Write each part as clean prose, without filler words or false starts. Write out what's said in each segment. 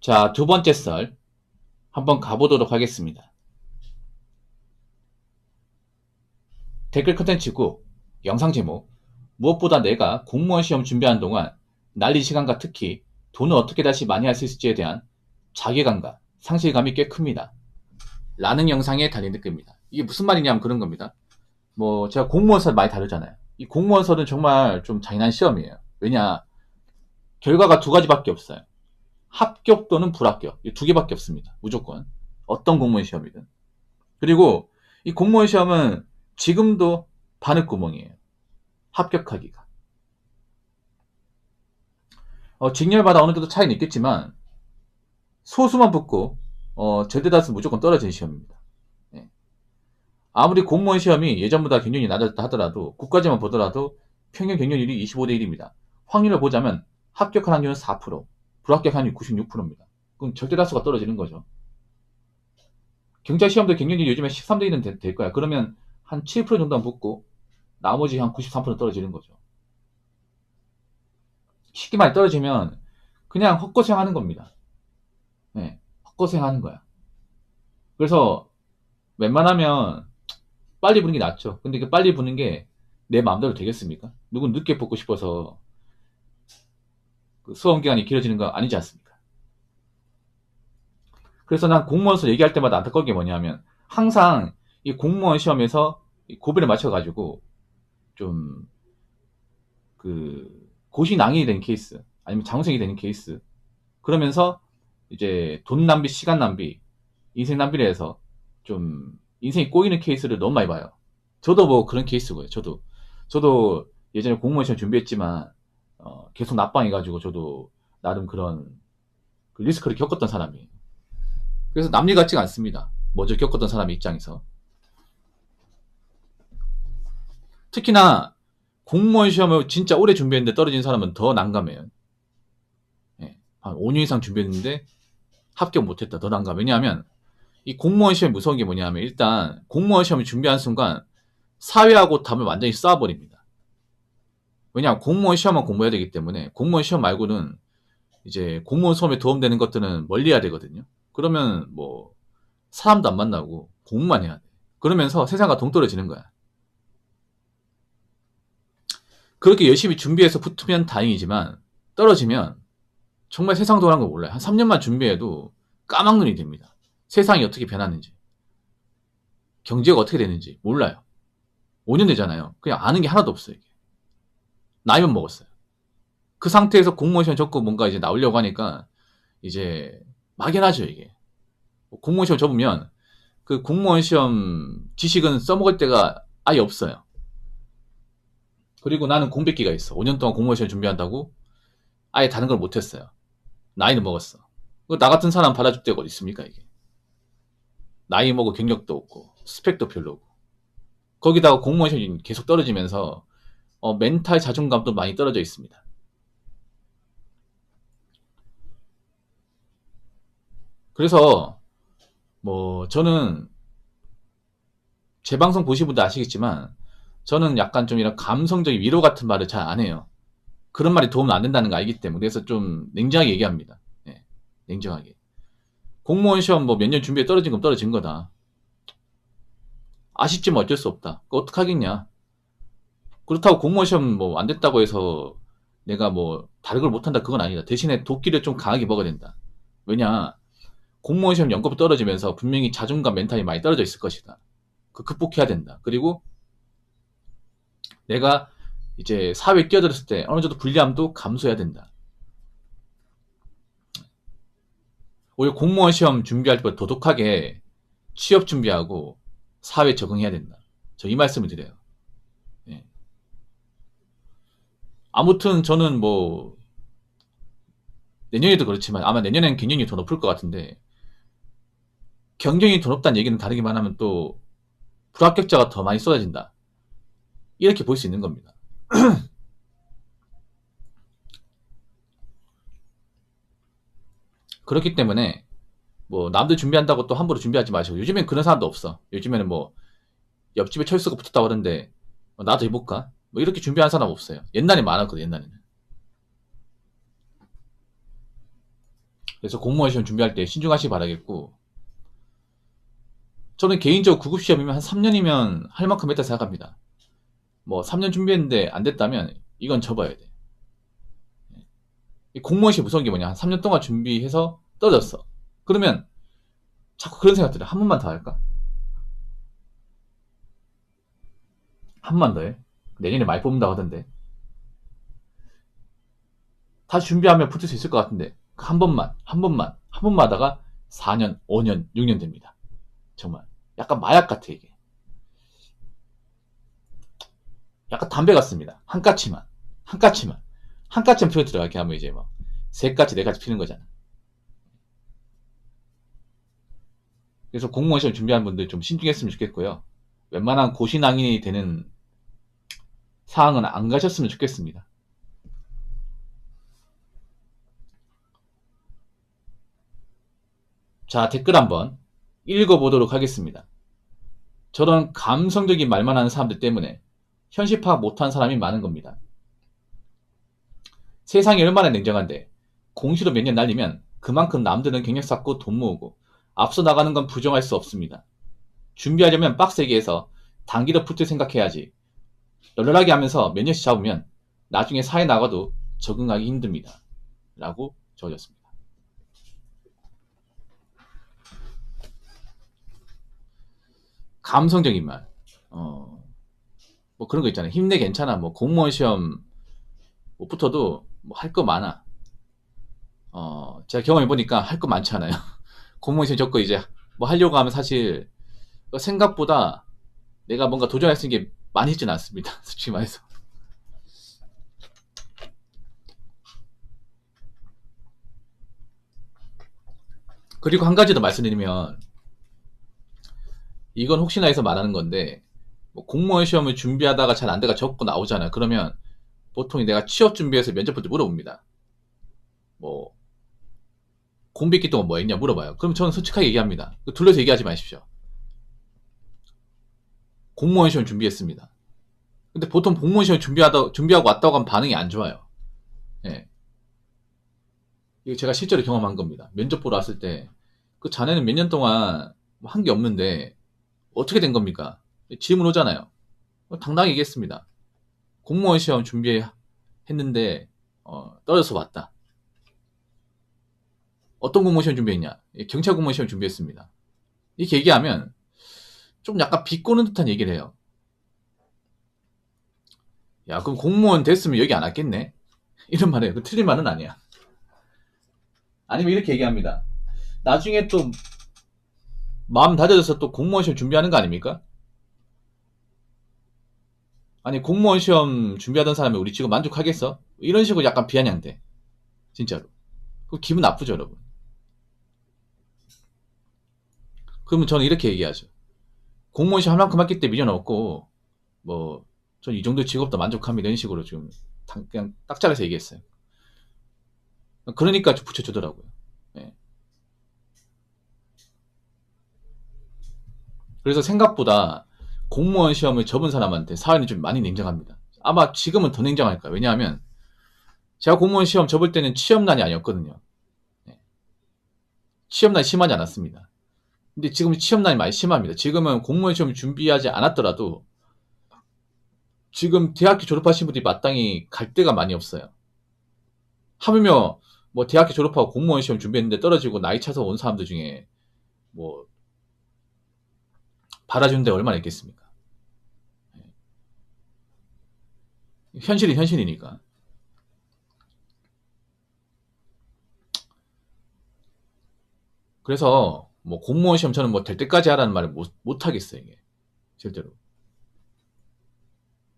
자, 두 번째 썰 한번 가보도록 하겠습니다. 댓글 컨텐츠고 영상 제목, 무엇보다 내가 공무원 시험 준비하는 동안 날린 시간과 특히 돈을 어떻게 다시 많이 할 수 있을지에 대한 자괴감과 상실감이 꽤 큽니다. 라는 영상에 달린 댓글입니다. 이게 무슨 말이냐면 그런 겁니다. 제가 공무원설 많이 다루잖아요. 이 공무원설은 정말 좀 잔인한 시험이에요. 왜냐, 결과가 두 가지밖에 없어요. 합격 또는 불합격. 이 두 개밖에 없습니다. 무조건. 어떤 공무원 시험이든. 그리고 이 공무원 시험은 지금도 바늘구멍이에요. 합격하기가. 직렬마다 어느 정도 차이는 있겠지만 소수만 붙고 절대 다수 무조건 떨어지는 시험입니다. 예. 아무리 공무원 시험이 예전보다 경쟁률이 낮았다 하더라도 국가제만 보더라도 평균 경쟁률이 25대 1입니다. 확률을 보자면 합격할 확률은 4%, 불합격 확률이 96%입니다. 그럼 절대 다수가 떨어지는 거죠. 경찰 시험도 경쟁률이 요즘에 13대 1은 될 거야. 그러면 한 7% 정도만 붙고 나머지 한 93% 떨어지는 거죠. 쉽게 말해 떨어지면 그냥 헛고생 하는 겁니다. 네, 헛고생 하는 거야. 그래서 웬만하면 빨리 부는 게 낫죠. 근데 그 빨리 부는 게 내 마음대로 되겠습니까? 누군 늦게 붙고 싶어서 그 수험 기간이 길어지는 거 아니지 않습니까? 그래서 난 공무원서 얘기할 때마다 안타까운 게 뭐냐면 항상 이 공무원 시험에서 고비를 맞춰가지고 좀 고시낭인이 되는 케이스 아니면 장우생이 되는 케이스 그러면서 이제 돈 낭비, 시간 낭비, 인생 낭비를 해서 좀 인생이 꼬이는 케이스를 너무 많이 봐요. 저도 뭐 그런 케이스고요. 저도 예전에 공무원 시험 준비했지만 계속 납방해가지고 저도 나름 그런 그 리스크를 겪었던 사람이에요. 그래서 남일 같지가 않습니다. 먼저 겪었던 사람의 입장에서. 특히나 공무원 시험을 진짜 오래 준비했는데 떨어진 사람은 더 난감해요. 예, 한 5년 이상 준비했는데 합격 못했다. 더 난감. 왜냐하면 이 공무원 시험이 무서운 게 뭐냐면 일단 공무원 시험을 준비한 순간 사회하고 답을 완전히 쌓아버립니다. 왜냐하면 공무원 시험만 공부해야 되기 때문에 공무원 시험 말고는 이제 공무원 시험에 도움되는 것들은 멀리 해야 되거든요. 그러면 뭐 사람도 안 만나고 공부만 해야 돼. 그러면서 세상과 동떨어지는 거야. 그렇게 열심히 준비해서 붙으면 다행이지만 떨어지면 정말 세상 돌아간 거 몰라요. 한 3년만 준비해도 까막눈이 됩니다. 세상이 어떻게 변하는지, 경제가 어떻게 되는지 몰라요. 5년 되잖아요. 그냥 아는 게 하나도 없어요. 이게. 나이만 먹었어요. 그 상태에서 공무원 시험 접고 뭔가 이제 나오려고 하니까 이제 막연하죠, 이게. 공무원 시험 접으면 그 공무원 시험 지식은 써먹을 때가 아예 없어요. 그리고 나는 공백기가 있어. 5년 동안 공무원 시험 준비한다고 아예 다른 걸 못했어요. 나이는 먹었어. 나 같은 사람 받아줄 데가 어디 있습니까, 이게. 나이 먹고 경력도 없고 스펙도 별로고 거기다가 공무원 시험이 계속 떨어지면서 멘탈 자존감도 많이 떨어져 있습니다. 그래서 저는 제 방송 보신 분들 아시겠지만 저는 약간 좀 이런 감성적인 위로 같은 말을 잘 안 해요. 그런 말이 도움 안 된다는 거 알기 때문에. 그래서 좀 냉정하게 얘기합니다. 네, 냉정하게. 공무원 시험 몇 년 준비에 떨어진 건 떨어진 거다. 아쉽지만 어쩔 수 없다. 어떡하겠냐. 그렇다고 공무원 시험 안 됐다고 해서 내가 다른 걸 못한다 그건 아니다. 대신에 도끼를 좀 강하게 먹어야 된다. 왜냐, 공무원 시험 연급이 떨어지면서 분명히 자존감 멘탈이 많이 떨어져 있을 것이다. 그 극복해야 된다. 그리고 내가 이제 사회에 뛰어들었을 때 어느 정도 불리함도 감소해야 된다. 오히려 공무원 시험 준비할 때 도덕하게 취업 준비하고 사회에 적응해야 된다. 저 이 말씀을 드려요. 예. 아무튼 저는 내년에도 그렇지만 아마 내년엔 경쟁이 더 높을 것 같은데 경쟁이 더 높다는 얘기는 다르기만 하면 또 불합격자가 더 많이 쏟아진다. 이렇게 볼 수 있는 겁니다. 그렇기 때문에 남들 준비한다고 또 함부로 준비하지 마시고 요즘엔 그런 사람도 없어. 요즘에는 옆집에 철수가 붙었다고 하는데 나도 해볼까? 이렇게 준비한 사람 없어요. 옛날에 많았거든. 옛날에는. 그래서 공무원 시험 준비할 때 신중하시기 바라겠고, 저는 개인적으로 구급 시험이면 한 3년이면 할 만큼 했다 생각합니다. 뭐 3년 준비했는데 안 됐다면 이건 접어야 돼. 이 공무원 시험 무서운 게 뭐냐? 한 3년 동안 준비해서 떨어졌어. 그러면 자꾸 그런 생각 들어요. 한 번만 더 할까? 한 번만 더 해. 내년에 많이 뽑는다고 하던데. 다시 준비하면 붙을 수 있을 것 같은데. 한 번만, 한 번만, 한 번만 하다가 4년, 5년, 6년 됩니다. 정말. 약간 마약 같아, 이게. 약간 담배 같습니다. 한 까치만. 한 까치만. 한 까치만 피워 들어가게 하면 이제 막, 세 까치, 네 까치 피는 거잖아. 그래서 공무원 시험 준비하는 분들 좀 신중했으면 좋겠고요. 웬만한 고시낭인이 되는 사항은 안 가셨으면 좋겠습니다. 자, 댓글 한번 읽어보도록 하겠습니다. 저런 감성적인 말만 하는 사람들 때문에 현실 파악 못한 사람이 많은 겁니다. 세상이 얼마나 냉정한데 공시로 몇 년 날리면 그만큼 남들은 경력 쌓고 돈 모으고 앞서 나가는 건 부정할 수 없습니다. 준비하려면 빡세게 해서 단기로 붙을 생각해야지. 널널하게 하면서 몇 년씩 잡으면 나중에 사회 나가도 적응하기 힘듭니다. 라고 적어졌습니다. 감성적인 말. 뭐 그런 거 있잖아요. 힘내 괜찮아. 뭐 공무원 시험 못 붙어도 뭐 할 거 많아. 제가 경험해보니까 할 거 많지 않아요. 공무원 시험 적고 이제 뭐 하려고 하면 사실 생각보다 내가 뭔가 도전할 수 있는 게 많이 있지는 않습니다. 솔직히 말해서. 그리고 한 가지 더 말씀드리면, 이건 혹시나 해서 말하는 건데, 뭐 공무원 시험을 준비하다가 잘 안 돼가 적고 나오잖아요. 그러면 보통 내가 취업 준비해서 면접 볼 때 물어봅니다. 뭐 공백기 동안 뭐 했냐 물어봐요. 그럼 저는 솔직하게 얘기합니다. 둘러서 얘기하지 마십시오. 공무원 시험 준비했습니다. 근데 보통 공무원 시험 준비하고 왔다고 하면 반응이 안 좋아요. 예. 이거 제가 실제로 경험한 겁니다. 면접 보러 왔을 때, 그 자네는 몇 년 동안 한 게 없는데, 어떻게 된 겁니까? 질문 오잖아요. 당당하게 얘기했습니다. 공무원 시험 준비했는데, 떨어져서 왔다. 어떤 공무원 시험 준비했냐? 경찰 공무원 시험 준비했습니다. 이렇게 얘기하면, 좀 약간 비꼬는 듯한 얘기를 해요. 야, 그럼 공무원 됐으면 여기 안 왔겠네? 이런 말 해요. 그 틀린 말은 아니야. 아니면 이렇게 얘기합니다. 나중에 또 마음 다져져서 또 공무원 시험 준비하는 거 아닙니까? 아니 공무원 시험 준비하던 사람이 우리 지금 만족하겠어? 이런 식으로 약간 비아냥대. 진짜로. 그 기분 나쁘죠 여러분. 그러면 저는 이렇게 얘기하죠. 공무원 시험 한 만큼 했기 때문에 미련 없고 뭐 전 이 정도 직업도 만족합니다. 이런 식으로 지금 그냥 딱 잘라서 얘기했어요. 그러니까 좀 붙여주더라고요. 예. 그래서 생각보다 공무원 시험을 접은 사람한테 사회는 좀 많이 냉정합니다. 아마 지금은 더 냉정할 거예요. 왜냐하면 제가 공무원 시험 접을 때는 취업난이 아니었거든요. 예. 취업난이 심하지 않았습니다. 근데 지금 취업난이 많이 심합니다. 지금은 공무원 시험 준비하지 않았더라도 지금 대학교 졸업하신 분들이 마땅히 갈 데가 많이 없어요. 하물며 뭐 대학교 졸업하고 공무원 시험 준비했는데 떨어지고 나이 차서 온 사람들 중에 뭐 받아주는 데 얼마나 있겠습니까? 현실이 현실이니까. 그래서 뭐 공무원 시험 저는 뭐 될 때까지 하라는 말을 못 하겠어요, 이게. 실제로.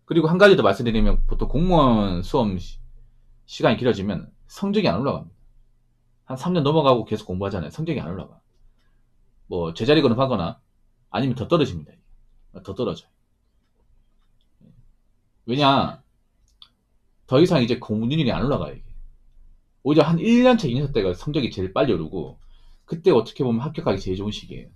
그리고 한 가지 더 말씀드리면 보통 공무원 수험 시간이 길어지면 성적이 안 올라갑니다. 한 3년 넘어가고 계속 공부하잖아요. 성적이 안 올라가. 뭐 제자리 걸음하거나 아니면 더 떨어집니다. 더 떨어져요. 왜냐, 더 이상 이제 공부 능률이 안 올라가요. 이게. 오히려 한 1년차, 2년차 때가 성적이 제일 빨리 오르고 그때 어떻게 보면 합격하기 제일 좋은 시기예요.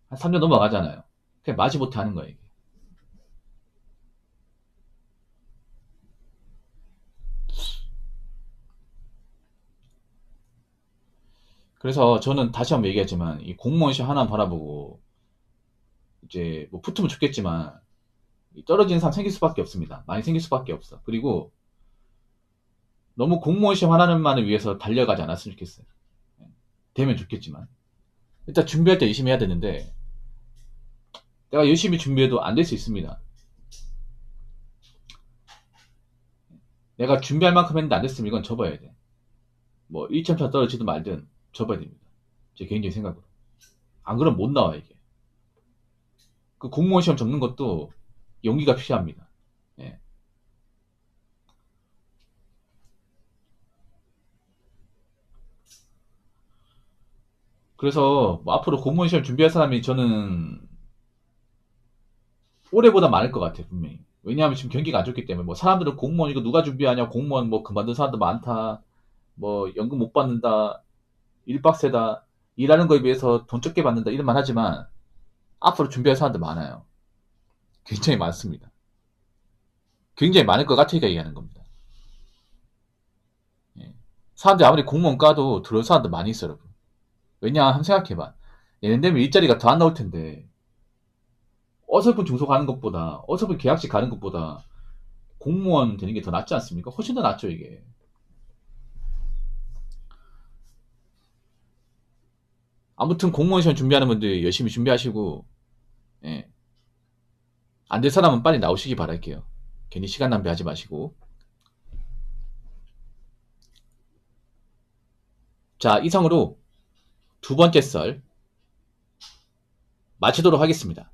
한 3년 넘어가잖아요. 그냥 마지못해 하는 거예요. 이게. 그래서 저는 다시 한번 얘기하지만 이 공무원 시험 하나 바라보고 이제 뭐 붙으면 좋겠지만 이 떨어지는 사람 생길 수밖에 없습니다. 많이 생길 수밖에 없어. 그리고 너무 공무원 시험 하나만을 위해서 달려가지 않았으면 좋겠어요. 되면 좋겠지만 일단 준비할 때 열심히 해야 되는데 내가 열심히 준비해도 안 될 수 있습니다. 내가 준비할 만큼 했는데 안 됐으면 이건 접어야 돼. 뭐 1점차 떨어지든 말든 접어야 됩니다. 제 개인적인 생각으로. 안 그러면 못 나와 이게. 그 공무원 시험 접는 것도 용기가 필요합니다. 예. 그래서 뭐 앞으로 공무원 시험 준비할 사람이 저는 올해보다 많을 것 같아요, 분명히. 왜냐하면 지금 경기가 안 좋기 때문에 뭐 사람들은 공무원 이거 누가 준비하냐, 공무원 뭐 그만둔 사람도 많다, 뭐 연금 못 받는다, 일 빡세다, 일하는 거에 비해서 돈 적게 받는다 이런 말 하지만 앞으로 준비할 사람들 많아요. 굉장히 많습니다. 굉장히 많을 것 같으니까 얘기하는 겁니다. 예. 사람들이 아무리 공무원 까도 들어올 사람들 많이 있어, 여러분. 왜냐, 한번 생각해봐. 내년 되면 일자리가 더 안 나올 텐데 어설픈 중소 가는 것보다, 어설픈 계약직 가는 것보다 공무원 되는 게 더 낫지 않습니까? 훨씬 더 낫죠, 이게. 아무튼 공무원 시험 준비하는 분들 열심히 준비하시고, 예. 안 될 사람은 빨리 나오시기 바랄게요. 괜히 시간 낭비하지 마시고. 자, 이상으로 두 번째 썰 마치도록 하겠습니다.